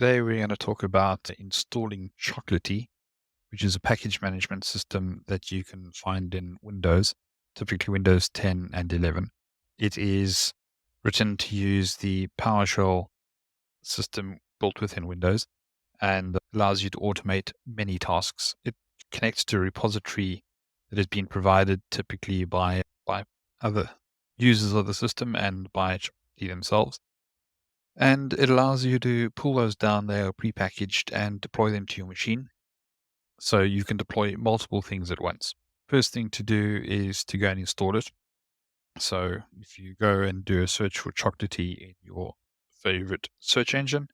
Today we're going to talk about installing Chocolatey, which is a package management system that you can find in Windows, typically Windows 10 and 11. It is written to use the PowerShell system built within Windows and allows you to automate many tasks. It connects to a repository that has been provided typically by other users of the system and by Chocolatey themselves. And it allows you to pull those down. They are prepackaged and deploy them to your machine. So you can deploy multiple things at once. First thing to do is to go and install it. So if you go and do a search for Chocolatey in your favorite search engine,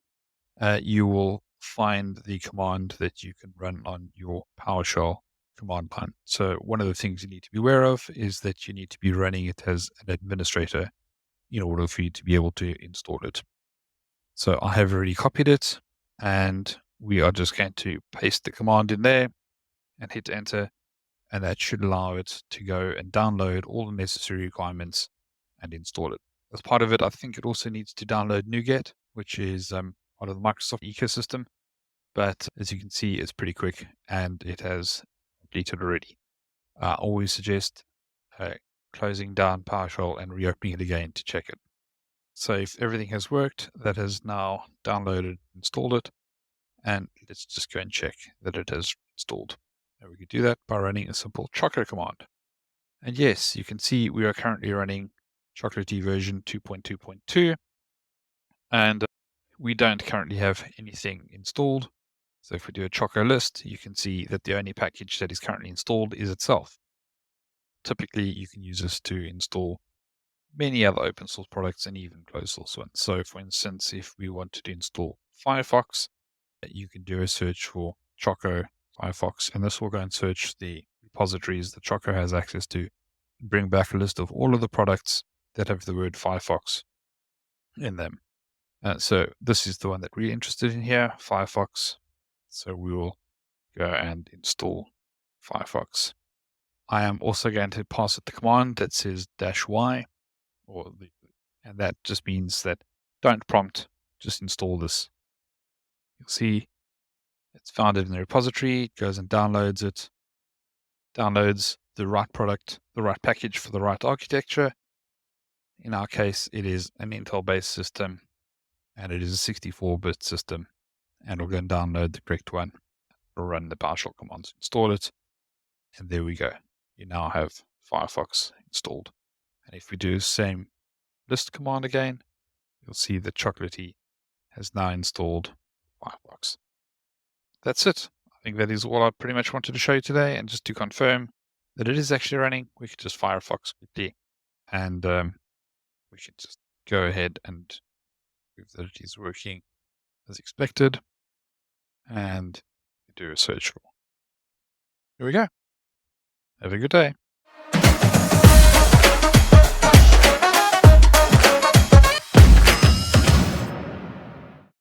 you will find the command that you can run on your PowerShell command line. So one of the things you need to be aware of is that you need to be running it as an administrator in order for you to be able to install it. So I have already copied it, and we are just going to paste the command in there and hit enter, and that should allow it to go and download all the necessary requirements and install it. As part of it, I think it also needs to download NuGet, which is part of the Microsoft ecosystem. But as you can see, it's pretty quick and it has completed already. I always suggest closing down PowerShell and reopening it again to check it. So if everything has worked, that has now downloaded, installed it, and let's just go and check that it has installed. And we can do that by running a simple choco command. And yes, you can see we are currently running Chocolatey version 2.2.2, and we don't currently have anything installed. So if we do a choco list, you can see that the only package that is currently installed is itself. Typically, you can use this to install many other open source products and even closed source ones. So for instance, if we wanted to install Firefox, you can do a search for Choco Firefox, and this will go and search the repositories that Choco has access to, and bring back a list of all of the products that have the word Firefox in them. So this is the one that we're interested in here, Firefox. So we will go and install Firefox. I am also going to pass it the command that says -y, and that just means that don't prompt, just install this. You'll see it's found it in the repository, it goes and downloads it, downloads the right product, the right package for the right architecture. In our case, it is an Intel-based system, and it is a 64-bit system, and we'll go and download the correct one. We'll run the PowerShell commands, install it, and there we go. You now have Firefox installed. And if we do the same list command again, you'll see that Chocolatey has now installed Firefox. That's it. I think that is all I pretty much wanted to show you today. And just to confirm that it is actually running, we could just Firefox quickly, and we should just go ahead and prove that it is working as expected, and do a search for. Here we go. Have a good day.